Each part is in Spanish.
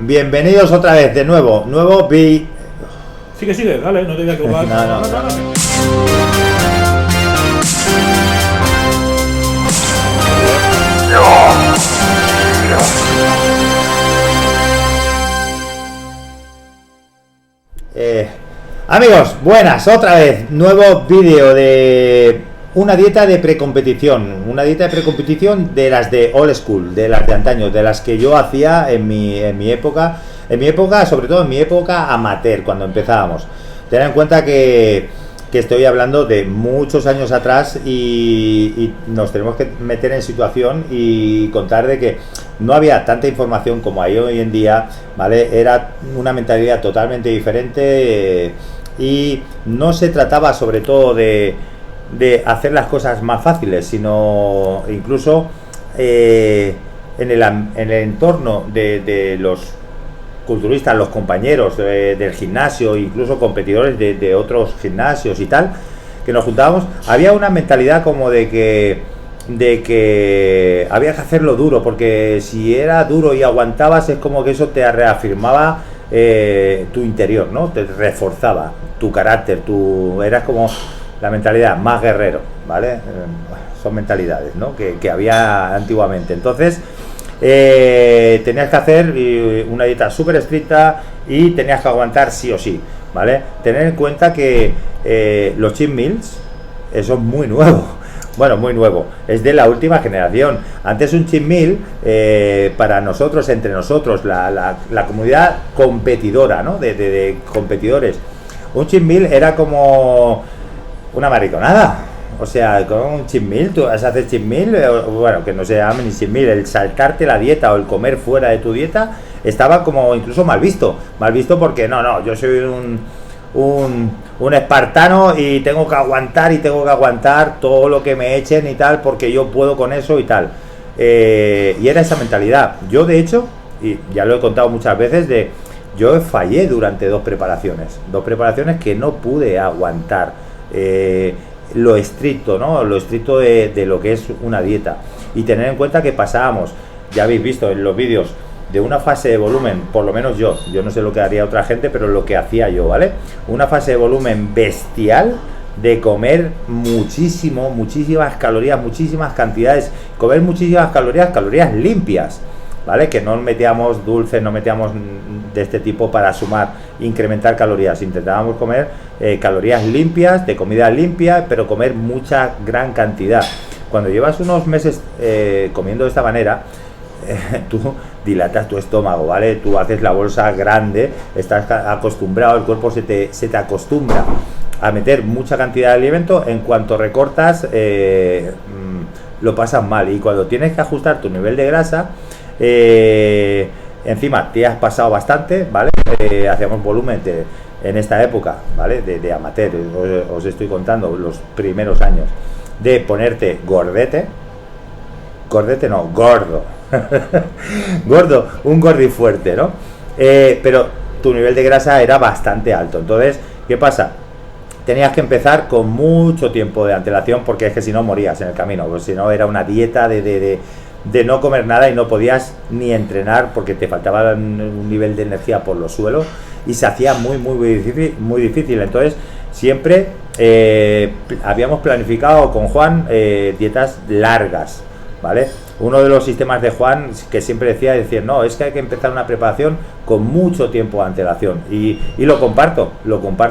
Bienvenidos otra vez de nuevo, Sigue, dale, no te voy a colgar. No. Amigos, buenas, otra vez, nuevo vídeo de una dieta de precompetición, de las de old school, de las de antaño, de las que yo hacía en mi época, sobre todo en mi época amateur, cuando empezábamos. Ten en cuenta que estoy hablando de muchos años atrás y nos tenemos que meter en situación y contar de que no había tanta información como hay hoy en día, ¿vale? Era una mentalidad totalmente diferente y no se trataba sobre todo de hacer las cosas más fáciles, sino incluso en el entorno de los culturistas, los compañeros del gimnasio, incluso competidores de otros gimnasios y tal, que nos juntábamos, había una mentalidad como de que había que hacerlo duro, porque si era duro y aguantabas, es como que eso te reafirmaba tu interior, ¿no? Te reforzaba tu carácter, eras como la mentalidad más guerrero, ¿vale? Son mentalidades, ¿no? que había antiguamente. Entonces tenías que hacer una dieta súper estricta y tenías que aguantar sí o sí, ¿vale? Tener en cuenta que los cheat meals, eso es muy nuevo. Bueno, muy nuevo, es de la última generación. Antes un cheat meal, para nosotros, entre nosotros, la comunidad competidora, ¿no? De competidores, un cheat meal era como una mariconada. O sea, con un cheat meal, tú vas a hacer cheat meal, bueno, que no se llame ni cheat meal, el saltarte la dieta o el comer fuera de tu dieta estaba como incluso mal visto porque no, yo soy un espartano y tengo que aguantar todo lo que me echen y tal, porque yo puedo con eso y tal. Y era esa mentalidad. Yo, de hecho, y ya lo he contado muchas veces, yo fallé durante dos preparaciones que no pude aguantar lo estricto, ¿no? Lo estricto de lo que es una dieta. Y tener en cuenta que pasábamos, ya habéis visto en los vídeos, de una fase de volumen, por lo menos yo no sé lo que haría otra gente, pero lo que hacía yo, ¿vale? Una fase de volumen bestial, de comer muchísimas calorías, muchísimas cantidades, comer muchísimas calorías limpias, ¿vale? Que no metíamos dulces, no metíamos de este tipo para sumar, incrementar calorías. Intentábamos comer calorías limpias, de comida limpia, pero comer mucha gran cantidad. Cuando llevas unos meses comiendo de esta manera, tú dilatas tu estómago, ¿vale? Tú haces la bolsa grande, estás acostumbrado, el cuerpo se te acostumbra a meter mucha cantidad de alimento. En cuanto recortas, lo pasas mal, y cuando tienes que ajustar tu nivel de grasa, encima te has pasado bastante, ¿vale? Hacíamos volumen en esta época, ¿vale? De amateur, os estoy contando los primeros años, de ponerte gordo gordo, un gordifuerte, ¿no? Pero tu nivel de grasa era bastante alto. Entonces, ¿qué pasa? Tenías que empezar con mucho tiempo de antelación, porque es que si no morías en el camino, pues si no era una dieta de no comer nada y no podías ni entrenar porque te faltaba un nivel de energía por los suelos y se hacía muy difícil. Entonces siempre habíamos planificado con Juan dietas largas, ¿vale? Uno de los sistemas de Juan que siempre decía, no, es que hay que empezar una preparación con mucho tiempo de antelación, y lo comparto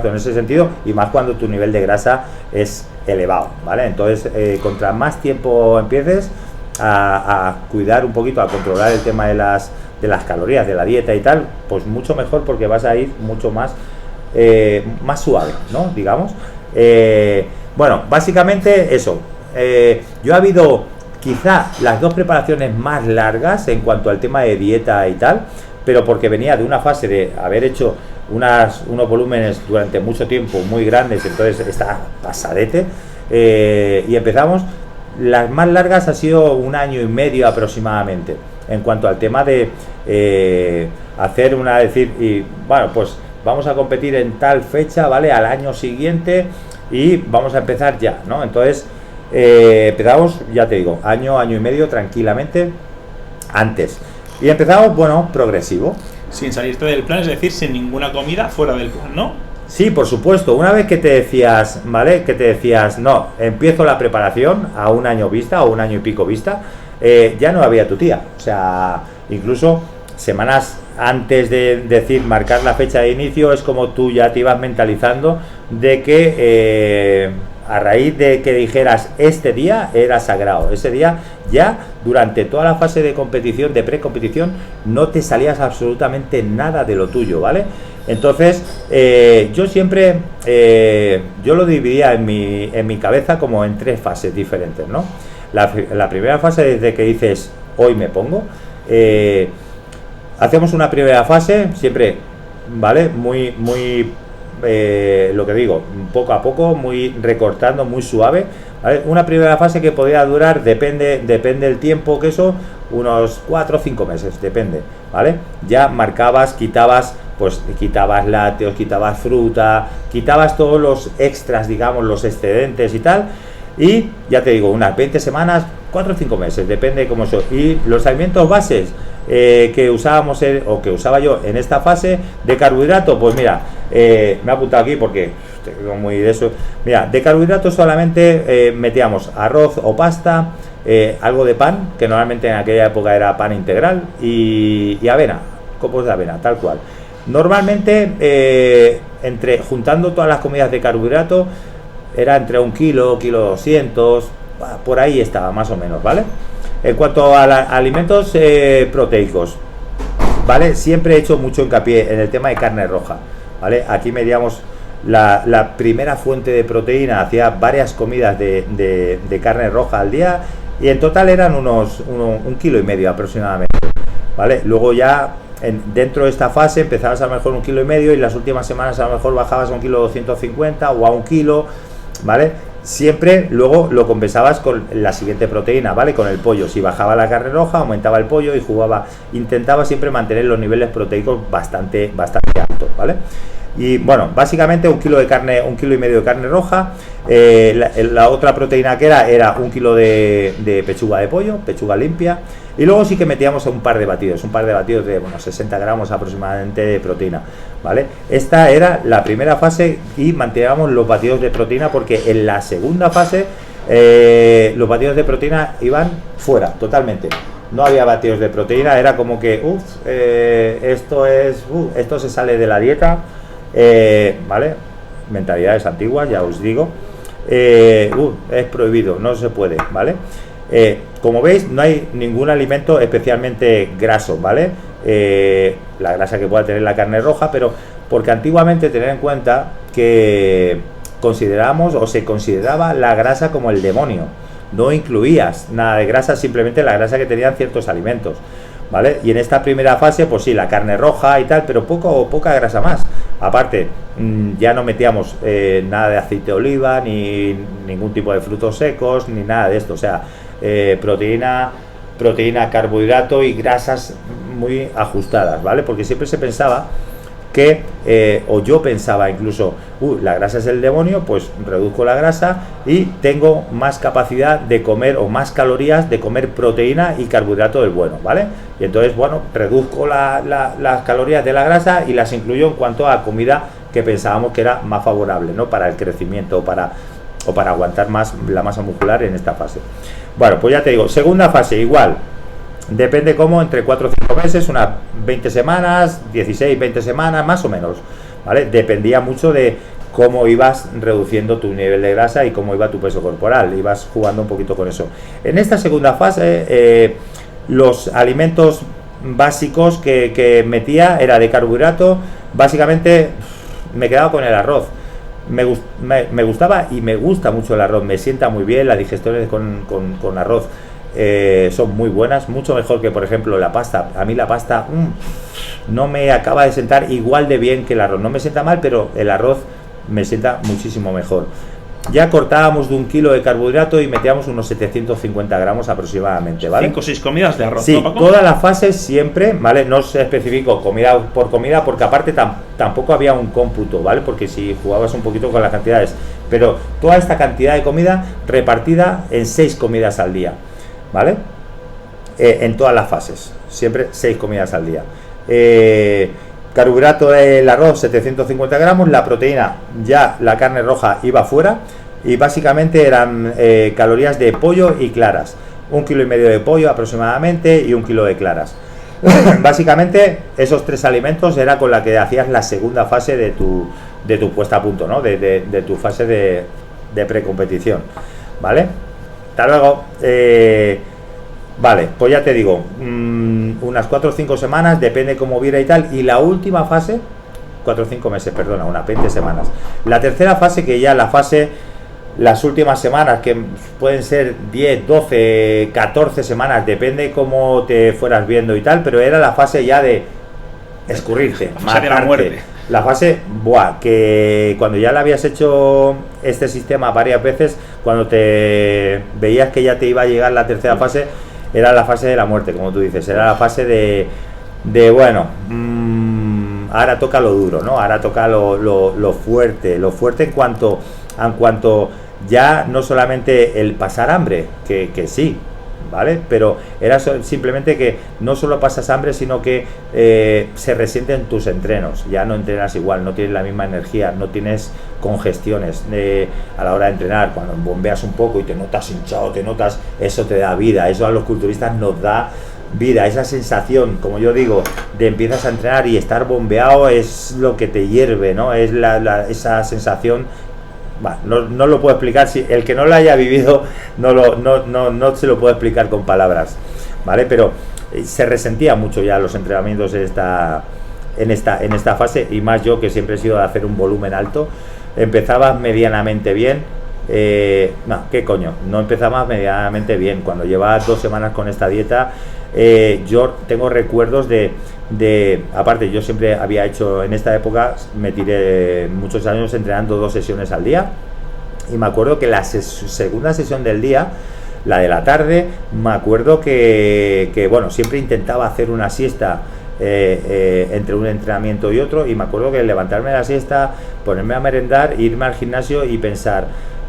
en ese sentido, y más cuando tu nivel de grasa es elevado, ¿vale? Entonces contra más tiempo empieces a cuidar un poquito, a controlar el tema de las calorías, de la dieta y tal, pues mucho mejor, porque vas a ir mucho más suave, ¿no? Digamos. Bueno, básicamente eso. Yo ha habido quizá las dos preparaciones más largas en cuanto al tema de dieta y tal, pero porque venía de una fase de haber hecho unos volúmenes durante mucho tiempo muy grandes, entonces está pasadete, y empezamos. Las más largas ha sido 1 año y medio aproximadamente, en cuanto al tema de hacer bueno, pues vamos a competir en tal fecha, ¿vale? Al año siguiente, y vamos a empezar ya, ¿no? Entonces empezamos, ya te digo, año y medio tranquilamente antes. Y empezamos, bueno, progresivo. Sin salirte del plan, es decir, sin ninguna comida fuera del plan, ¿no? Sí, por supuesto. Una vez que te decías, ¿vale? Que te decías, no, empiezo la preparación a un año vista o un año y pico vista, ya no había tu tía. O sea, incluso semanas antes de decir, marcar la fecha de inicio, es como tú ya te ibas mentalizando de que a raíz de que dijeras este día era sagrado, ese día ya durante toda la fase de competición, de precompetición, no te salías absolutamente nada de lo tuyo, ¿vale? Entonces, yo siempre, yo lo dividía en mi cabeza como en 3 fases diferentes, ¿no? La primera fase, desde que dices, hoy me pongo, hacemos una primera fase, siempre, ¿vale? Muy, lo que digo, poco a poco, muy recortando, muy suave, ¿vale? Una primera fase que podría durar, depende del tiempo que eso, unos 4 o 5 meses, depende, ¿vale? Ya marcabas, quitabas, pues quitabas lácteos, quitabas fruta, quitabas todos los extras, digamos, los excedentes y tal, y ya te digo, unas 20 semanas, 4 o 5 meses, depende de cómo eso. Y los alimentos bases que usábamos o que usaba yo en esta fase de carbohidrato, pues mira, me he apuntado aquí porque tengo muy de eso. Mira, de carbohidratos solamente metíamos arroz o pasta, algo de pan, que normalmente en aquella época era pan integral, y avena, copos de avena, tal cual. Normalmente, juntando todas las comidas de carbohidrato, era entre 1 kilo, 1,2 kg, por ahí estaba más o menos, ¿vale? En cuanto a alimentos proteicos, ¿vale? Siempre he hecho mucho hincapié en el tema de carne roja, ¿vale? Aquí medíamos la primera fuente de proteína, hacía varias comidas de carne roja al día, y en total eran unos 1,5 kg aproximadamente, ¿vale? Luego ya dentro de esta fase empezabas a lo mejor 1,5 kg, y las últimas semanas a lo mejor bajabas a 1,250 kg o a 1 kilo, ¿vale? Siempre luego lo compensabas con la siguiente proteína, ¿vale? Con el pollo. Si bajaba la carne roja, aumentaba el pollo y intentaba siempre mantener los niveles proteicos bastante altos, ¿vale? Y bueno, básicamente 1 kilo de carne, 1,5 kg de carne roja. La otra proteína que era 1 kilo de pechuga de pollo, pechuga limpia. Y luego sí que metíamos un par de batidos de, bueno, 60 gramos aproximadamente de proteína, ¿vale? Esta era la primera fase y manteníamos los batidos de proteína, porque en la segunda fase los batidos de proteína iban fuera totalmente. No había batidos de proteína, era como que, esto se sale de la dieta, ¿vale? Mentalidades antiguas, ya os digo, es prohibido, no se puede, ¿vale? Como veis, no hay ningún alimento especialmente graso, ¿vale? La grasa que pueda tener la carne roja, pero porque antiguamente tener en cuenta que consideramos o se consideraba la grasa como el demonio. No incluías nada de grasa, simplemente la grasa que tenían ciertos alimentos, ¿vale? Y en esta primera fase, pues sí, la carne roja y tal, pero poca grasa más. Aparte, ya no metíamos nada de aceite de oliva, ni ningún tipo de frutos secos, ni nada de esto. O sea, proteína, carbohidrato y grasas muy ajustadas, ¿vale? Porque siempre se pensaba que, o yo pensaba incluso, la grasa es el demonio, pues reduzco la grasa y tengo más capacidad de comer, o más calorías de comer proteína y carbohidrato del bueno, ¿vale? Y entonces, bueno, reduzco las calorías de la grasa y las incluyo en cuanto a comida que pensábamos que era más favorable, ¿no? Para el crecimiento o para aguantar más la masa muscular en esta fase. Bueno, pues ya te digo, segunda fase igual, depende cómo, entre 4 o 5 meses, unas 20 semanas, 16, 20 semanas, más o menos, ¿vale? Dependía mucho de cómo ibas reduciendo tu nivel de grasa y cómo iba tu peso corporal, ibas jugando un poquito con eso. En esta segunda fase, los alimentos básicos que metía era de carbohidrato, básicamente me quedaba con el arroz. Me gustaba y me gusta mucho el arroz, me sienta muy bien, las digestiones con arroz son muy buenas, mucho mejor que, por ejemplo, la pasta. A mí la pasta no me acaba de sentar igual de bien que el arroz. No me sienta mal, pero el arroz me sienta muchísimo mejor. Ya cortábamos de 1 kilo de carbohidrato y metíamos unos 750 gramos aproximadamente, ¿vale? 5 o 6 comidas de arroz, sí, ¿no, Paco? Todas las fases siempre, ¿vale? No se especificó comida por comida, porque aparte tampoco había un cómputo, ¿vale? Porque si jugabas un poquito con las cantidades, pero toda esta cantidad de comida repartida en 6 comidas al día, ¿vale? En todas las fases. siempre 6 comidas al día. Carbohidrato del arroz 750 gramos, la proteína, ya la carne roja iba fuera, y básicamente eran calorías de pollo y claras, 1,5 kilos de pollo aproximadamente y 1 kilo de claras. Básicamente esos 3 alimentos era con la que hacías la segunda fase de tu puesta a punto, ¿no? De tu fase de precompetición, ¿vale? Hasta luego. Vale, pues ya te digo, unas 4 o 5 semanas, depende cómo viera y tal, y la última fase, 4 o 5 meses, perdona, unas 20 semanas. La tercera fase, que ya las últimas semanas, que pueden ser 10, 12, 14 semanas, depende cómo te fueras viendo y tal, pero era la fase ya de escurrirte, matarte. La fase, que cuando ya le habías hecho este sistema varias veces, cuando te veías que ya te iba a llegar la tercera fase, era la fase de la muerte, como tú dices, era la fase de bueno, ahora toca lo duro, ¿no? Ahora toca lo fuerte en cuanto ya no solamente el pasar hambre, que sí, ¿vale? Pero era simplemente que no solo pasas hambre, sino que se resienten tus entrenos, ya no entrenas igual, no tienes la misma energía, no tienes congestiones a la hora de entrenar. Cuando bombeas un poco y te notas hinchado, eso te da vida, eso a los culturistas nos da vida, esa sensación, como yo digo, de empiezas a entrenar y estar bombeado es lo que te hierve, ¿no? Es esa sensación. No lo puedo explicar, si el que no lo haya vivido no se lo puedo explicar con palabras, ¿vale? Pero se resentía mucho ya los entrenamientos en esta fase, y más yo, que siempre he sido de hacer un volumen alto. Empezaba medianamente bien, no empezaba medianamente bien. Cuando llevaba 2 semanas con esta dieta, yo tengo recuerdos aparte, yo siempre había hecho, en esta época me tiré muchos años entrenando 2 sesiones al día, y me acuerdo que la segunda sesión del día, la de la tarde, me acuerdo que bueno, siempre intentaba hacer una siesta entre un entrenamiento y otro, y me acuerdo que levantarme de la siesta, ponerme a merendar, irme al gimnasio y pensar,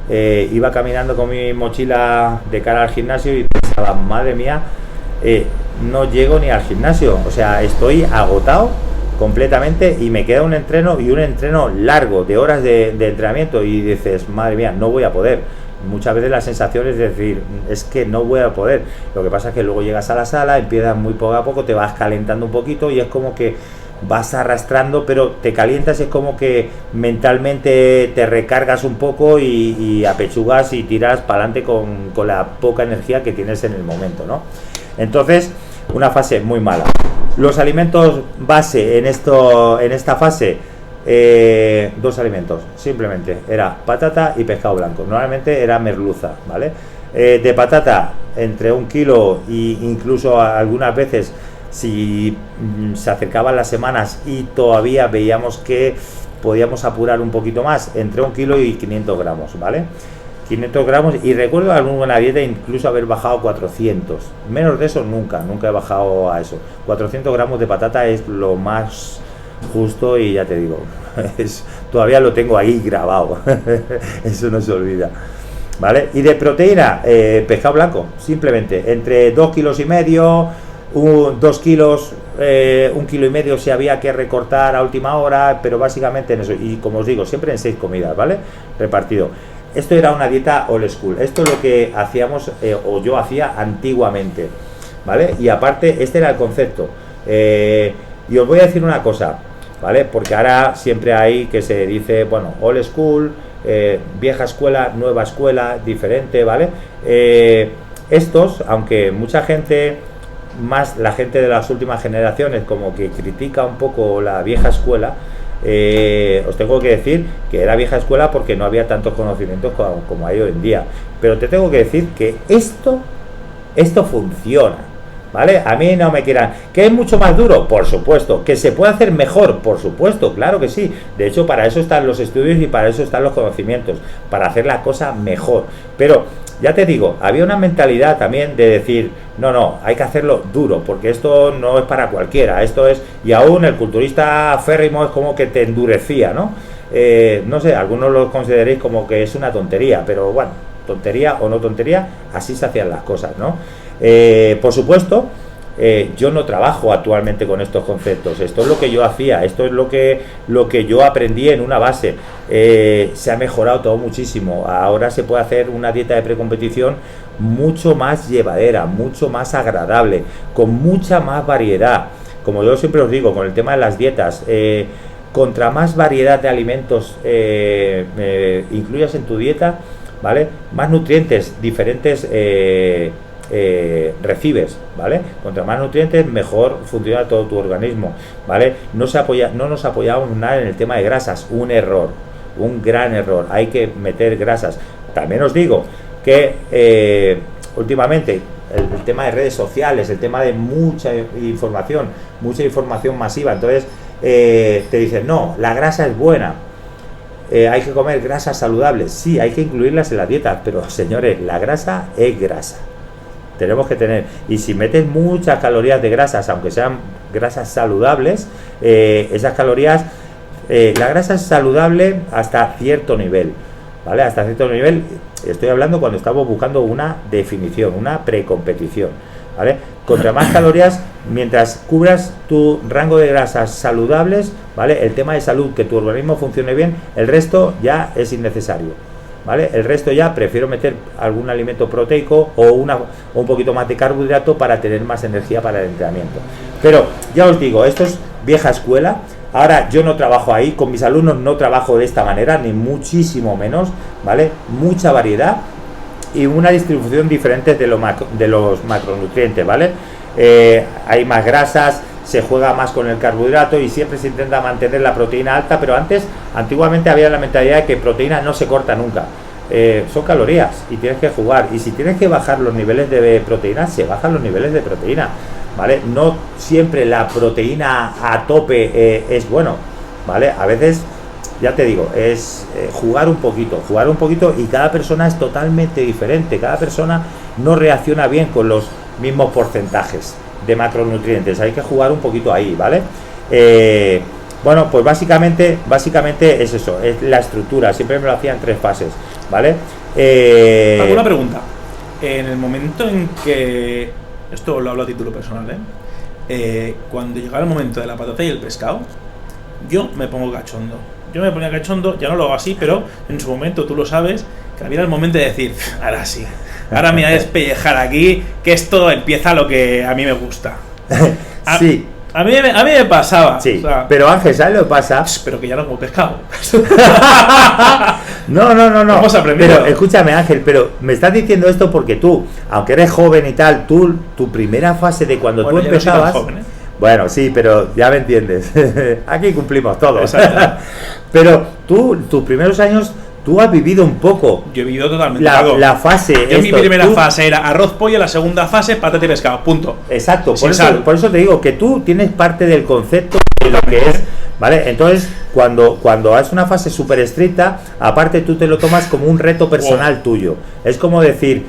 iba caminando con mi mochila de cara al gimnasio y pensaba, madre mía, no llego ni al gimnasio, o sea, estoy agotado completamente y me queda un entreno largo de horas de entrenamiento, y dices, madre mía, no voy a poder. Muchas veces la sensación es decir, es que no voy a poder. Lo que pasa es que luego llegas a la sala, empiezas muy poco a poco, te vas calentando un poquito y es como que vas arrastrando, pero te calientas, es como que mentalmente te recargas un poco y apechugas y tiras para adelante con la poca energía que tienes en el momento, ¿no? Entonces, una fase muy mala. Los alimentos base en esta fase, 2 alimentos, simplemente, era patata y pescado blanco. Normalmente era merluza, ¿vale? De patata, entre 1 kilo, e incluso algunas veces, si se acercaban las semanas y todavía veíamos que podíamos apurar un poquito más, entre 1 kilo y 500 gramos, ¿vale? 500 gramos, y recuerdo alguna dieta incluso haber bajado 400, menos de eso nunca he bajado a eso. 400 gramos de patata es lo más justo, y ya te digo, todavía lo tengo ahí grabado, eso no se olvida, ¿vale? Y de proteína, pescado blanco, simplemente, entre 2,5 kilos, 2 kilos, 1,5 kilos si había que recortar a última hora, pero básicamente en eso, y como os digo, siempre en 6 comidas, ¿vale? Repartido. Esto era una dieta old school, esto es lo que hacíamos, o yo hacía antiguamente, ¿vale? Y aparte, este era el concepto. Y os voy a decir una cosa, ¿vale? Porque ahora siempre hay que se dice, bueno, old school, vieja escuela, nueva escuela, diferente, ¿vale? Estos, aunque mucha gente, más la gente de las últimas generaciones, como que critica un poco la vieja escuela, os tengo que decir que era vieja escuela porque no había tantos conocimientos como hay hoy en día, pero te tengo que decir que esto funciona, ¿vale? A mí no me quieran, que es mucho más duro, por supuesto, que se puede hacer mejor, por supuesto, claro que sí, de hecho para eso están los estudios y para eso están los conocimientos, para hacer la cosa mejor, pero ya te digo, había una mentalidad también de decir, no, hay que hacerlo duro, porque esto no es para cualquiera, esto es, y aún el culturista férrimo es como que te endurecía, ¿no? No sé, algunos lo consideréis como que es una tontería, pero bueno, tontería o no tontería, así se hacían las cosas, ¿no? Por supuesto, yo no trabajo actualmente con estos conceptos. Esto es lo que yo hacía, esto es lo que yo aprendí en una base. Se ha mejorado todo muchísimo. Ahora se puede hacer una dieta de precompetición mucho más llevadera, mucho más agradable, con mucha más variedad. Como yo siempre os digo, con el tema de las dietas, contra más variedad de alimentos incluyas en tu dieta, ¿vale? Más nutrientes diferentes recibes, ¿vale? Contra más nutrientes, mejor funciona todo tu organismo, ¿vale? No nos apoyamos nada en el tema de grasas, un error, un gran error. Hay que meter grasas. También os digo que últimamente el tema de redes sociales, el tema de mucha información masiva, entonces te dicen, no, la grasa es buena, hay que comer grasas saludables. Sí, hay que incluirlas en la dieta, pero señores, la grasa es grasa, tenemos que tener, y si metes muchas calorías de grasas, aunque sean grasas saludables, esas calorías, la grasa es saludable hasta cierto nivel, ¿vale? Hasta cierto nivel. Estoy hablando cuando estamos buscando una definición, una precompetición, ¿vale? Contra más calorías, mientras cubras tu rango de grasas saludables, ¿vale? El tema de salud, que tu organismo funcione bien, el resto ya es innecesario, ¿vale? El resto ya prefiero meter algún alimento proteico o un poquito más de carbohidrato para tener más energía para el entrenamiento. Pero ya os digo, esto es vieja escuela. Ahora yo no trabajo ahí, con mis alumnos no trabajo de esta manera, ni muchísimo menos, ¿vale? Mucha variedad y una distribución diferente de los macronutrientes, ¿vale? Hay más grasas, se juega más con el carbohidrato y siempre se intenta mantener la proteína alta, pero antiguamente había la mentalidad de que proteína no se corta nunca. Son calorías y tienes que jugar, y si tienes que bajar los niveles de proteína, se bajan los niveles de proteína, ¿vale? No siempre la proteína a tope es bueno, ¿vale? A veces, ya te digo, es jugar un poquito, y cada persona es totalmente diferente, cada persona no reacciona bien con los mismos porcentajes de macronutrientes, hay que jugar un poquito ahí, ¿vale? Bueno, pues básicamente es eso, es la estructura, siempre me lo hacía en 3 fases, ¿vale? ¿Alguna pregunta? En el momento en que, esto lo hablo a título personal, cuando llegaba el momento de la patata y el pescado, yo me pongo cachondo. Yo me ponía cachondo, ya no lo hago así, pero en su momento, tú lo sabes, que había el momento de decir, ahora sí, ahora me voy a despellejar aquí, que esto empieza lo que a mí me gusta. Sí. A mí me pasaba. Sí, o sea, pero Ángel, ¿sabes lo que pasa? Pero que ya no como pescado. No. Hemos aprendido. Pero escúchame, Ángel, pero me estás diciendo esto porque tú, aunque eres joven y tal, tu primera fase de cuando tú empezabas... No soy tan joven, Bueno, sí, pero ya me entiendes. Aquí cumplimos todos. Pero tus primeros años, tú has vivido un poco. Yo he vivido totalmente. La fase. Mi primera fase era arroz, pollo, la segunda fase patata y pescado, punto. Exacto, por eso te digo que tú tienes parte del concepto de lo que es, ¿vale? Entonces, cuando es una fase súper estricta, aparte tú te lo tomas como un reto personal tuyo. Es como decir,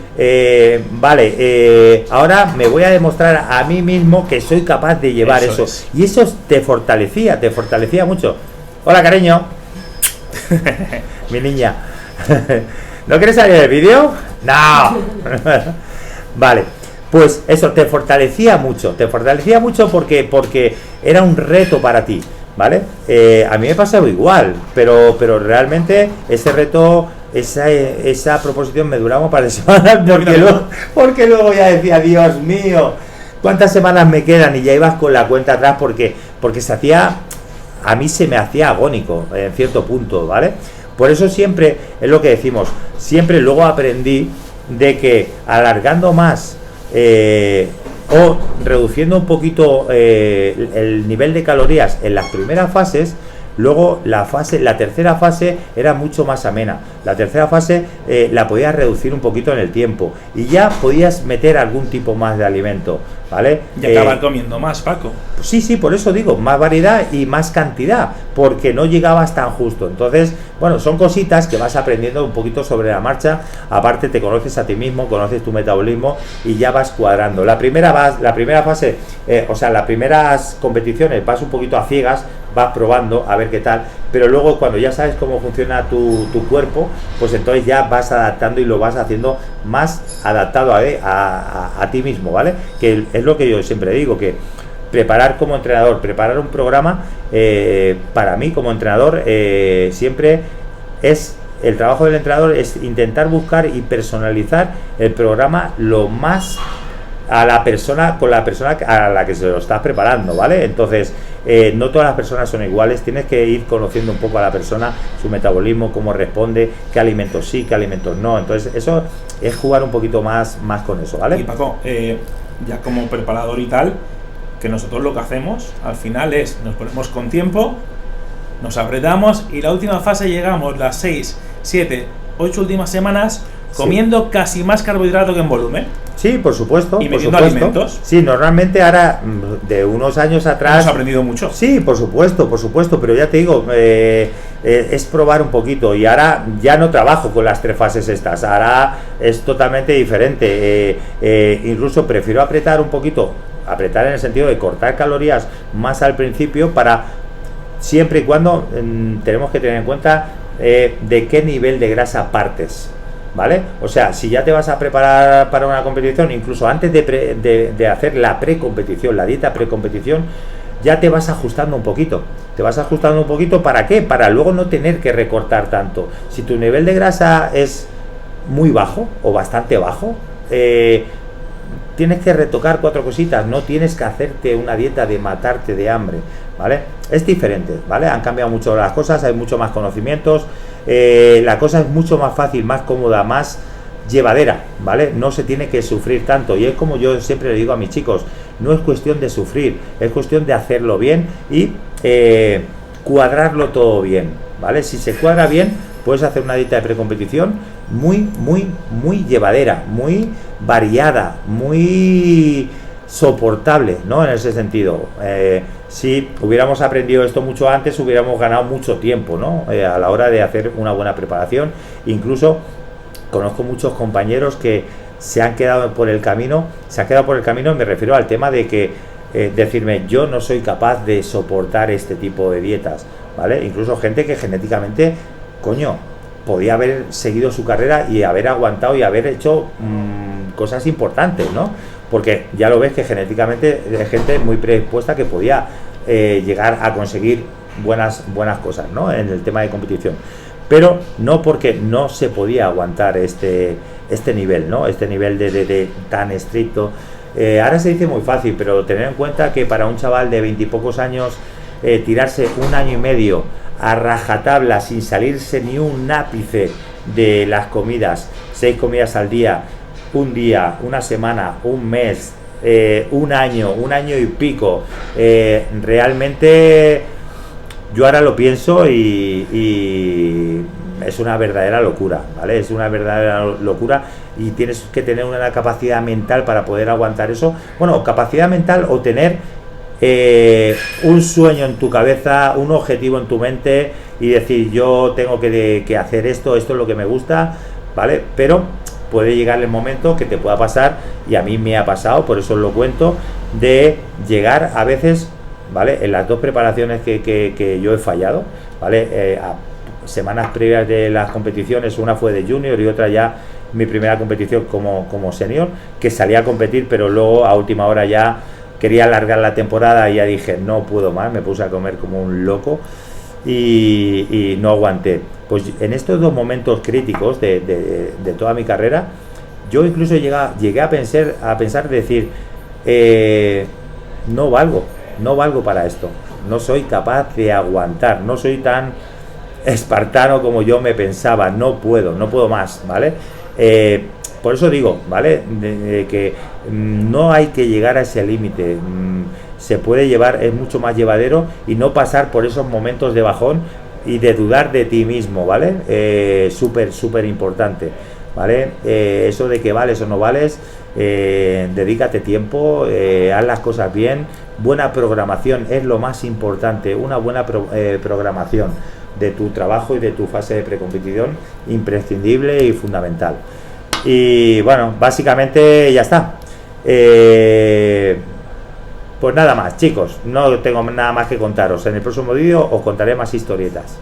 ahora me voy a demostrar a mí mismo que soy capaz de llevar eso. Y eso te fortalecía mucho. Hola, cariño. Mi niña. ¿No quieres salir del vídeo? No. Vale. Pues eso te fortalecía mucho porque era un reto para ti, ¿vale? A mí me pasaba igual, pero realmente ese reto, esa proposición me duraba un par de semanas porque luego ya decía, Dios mío, ¿cuántas semanas me quedan? Y ya ibas con la cuenta atrás porque a mí se me hacía agónico en cierto punto, ¿vale? Por eso siempre es lo que decimos, siempre luego aprendí de que alargando más o reduciendo un poquito el nivel de calorías en las primeras fases, luego la tercera fase era mucho más amena. La tercera fase la podías reducir un poquito en el tiempo y ya podías meter algún tipo más de alimento, ¿vale? Y acabar comiendo más, Paco. Sí, por eso digo, más variedad y más cantidad, porque no llegabas tan justo. Entonces, bueno, son cositas que vas aprendiendo un poquito sobre la marcha. Aparte te conoces a ti mismo, conoces tu metabolismo y ya vas cuadrando. La primera fase, las primeras competiciones vas un poquito a ciegas, vas probando a ver qué tal, pero luego cuando ya sabes cómo funciona tu cuerpo, pues entonces ya vas adaptando y lo vas haciendo más adaptado a ti mismo, ¿vale? Que es lo que yo siempre digo, que preparar como entrenador, preparar un programa, para mí como entrenador, siempre es... El trabajo del entrenador es intentar buscar y personalizar el programa lo más a la persona, con la persona a la que se lo estás preparando, ¿vale? Entonces, no todas las personas son iguales, tienes que ir conociendo un poco a la persona, su metabolismo, cómo responde, qué alimentos sí, qué alimentos no. Entonces, eso es jugar un poquito más con eso, ¿vale? Y Paco, ya como preparador y tal, que nosotros lo que hacemos al final es, nos ponemos con tiempo, nos apretamos y la última fase llegamos las 6, 7, 8 últimas semanas comiendo casi más carbohidrato que en volumen. Sí, por supuesto. Y metiendo alimentos. Sí, normalmente ahora, de unos años atrás... Hemos aprendido mucho. Sí, por supuesto, pero ya te digo, es probar un poquito. Y ahora ya no trabajo con las 3 fases estas, ahora es totalmente diferente. Incluso prefiero apretar un poquito, apretar en el sentido de cortar calorías más al principio, para siempre y cuando tenemos que tener en cuenta de qué nivel de grasa partes, ¿vale? O sea, si ya te vas a preparar para una competición, incluso antes de hacer la precompetición, la dieta precompetición, ya te vas ajustando un poquito. Te vas ajustando un poquito, ¿para qué? Para luego no tener que recortar tanto. Si tu nivel de grasa es muy bajo o bastante bajo, tienes que retocar 4 cositas, no tienes que hacerte una dieta de matarte de hambre, ¿vale? Es diferente, ¿vale? Han cambiado mucho las cosas, hay mucho más conocimientos, la cosa es mucho más fácil, más cómoda, más llevadera, ¿vale? No se tiene que sufrir tanto, y es como yo siempre le digo a mis chicos, no es cuestión de sufrir, es cuestión de hacerlo bien y cuadrarlo todo bien, ¿vale? Si se cuadra bien, puedes hacer una dieta de precompetición muy llevadera, muy variada, muy soportable, ¿no? En ese sentido, si hubiéramos aprendido esto mucho antes, hubiéramos ganado mucho tiempo, ¿no? A la hora de hacer una buena preparación. Incluso conozco muchos compañeros que se han quedado por el camino, me refiero al tema de que decirme, yo no soy capaz de soportar este tipo de dietas, ¿vale? Incluso gente que genéticamente, coño, podía haber seguido su carrera y haber aguantado y haber hecho cosas importantes, ¿no? Porque ya lo ves que genéticamente hay gente muy predispuesta que podía llegar a conseguir buenas cosas, ¿no? En el tema de competición, pero no porque no se podía aguantar este nivel, ¿no? Este nivel de tan estricto. Ahora se dice muy fácil, pero tener en cuenta que para un chaval de 20 y pocos años, tirarse 1 año y medio a rajatabla sin salirse ni un ápice de las comidas, 6 comidas al día, un día, una semana, un mes, un año y pico, realmente yo ahora lo pienso y es una verdadera locura, ¿vale? Es una verdadera locura y tienes que tener una capacidad mental para poder aguantar eso. Bueno, capacidad mental o tener un sueño en tu cabeza, un objetivo en tu mente y decir, yo tengo que hacer esto es lo que me gusta, ¿vale? Pero puede llegar el momento que te pueda pasar, y a mí me ha pasado, por eso os lo cuento, de llegar a veces, ¿vale? En las 2 preparaciones que yo he fallado, ¿vale? A semanas previas de las competiciones, una fue de junior y otra ya mi primera competición como senior, que salí a competir, pero luego a última hora ya quería alargar la temporada y ya dije, no puedo más, me puse a comer como un loco y no aguanté. Pues en estos 2 momentos críticos de toda mi carrera, yo incluso llegué a pensar decir, no valgo para esto, no soy capaz de aguantar, no soy tan espartano como yo me pensaba, no puedo más, ¿vale? Por eso digo, ¿vale? Que no hay que llegar a ese límite, se puede llevar, es mucho más llevadero y no pasar por esos momentos de bajón y de dudar de ti mismo, ¿vale? Súper importante, ¿vale? Eso de que vales o no vales, dedícate tiempo, haz las cosas bien, buena programación es lo más importante, una buena programación de tu trabajo y de tu fase de precompetición, imprescindible y fundamental. Y bueno, básicamente ya está. Pues nada más, chicos, no tengo nada más que contaros. En el próximo vídeo os contaré más historietas.